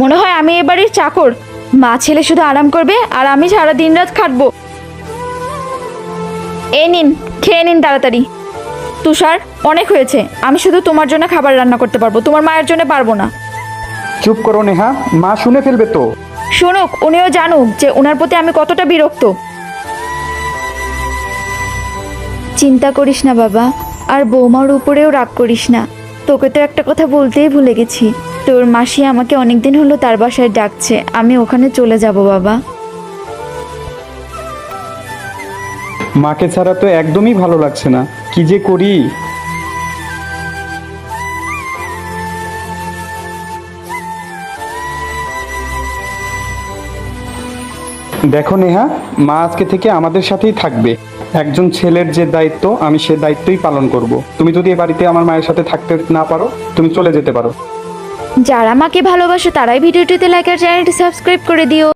মনে হয় আমি এ বাড়ির চাকর। মা ছেলে শুধু আরাম করবে আর আমি সারা দিন রাত খাটবো। এই নিন, খেয়ে নিন তাড়াতাড়ি। তুষার, অনেক হয়েছে। আমি শুধু তোমার জন্য খাবার রান্না করতে পারবো, তোমার মায়ের জন্য পারবো না। চুপ করো নেহা, মা শুনে ফেলবে তো। শুনুক, উনিও জানুক যে ওনার প্রতি আমি কতটা বিরক্ত। চিন্তা করিস না বাবা, আর বৌমার উপরেও রাগ করিস না। তোকে তো একটা কথা বলতেই ভুলে গেছি, তোর মাসি আমাকে অনেকদিন হলো তার বাসায় ডাকছে, আমি ওখানে চলে যাব বাবা। মাকে ছাড়া তো একদমই ভালো লাগছে না, কি যে করি। দেখো নেহা, মা আজকে থেকে আমাদের সাথেই থাকবে। একজন ছেলের যে দায়িত্ব, আমি সে দায়িত্বই পালন করব। তুমি যদি এ বাড়িতে আমার মায়ের সাথে থাকতে না পারো, তুমি চলে যেতে পারো। যারা মাকে ভালোবাসে তারাই ভিডিওটিতে লাইক আর চ্যানেলটি সাবস্ক্রাইব করে দিও।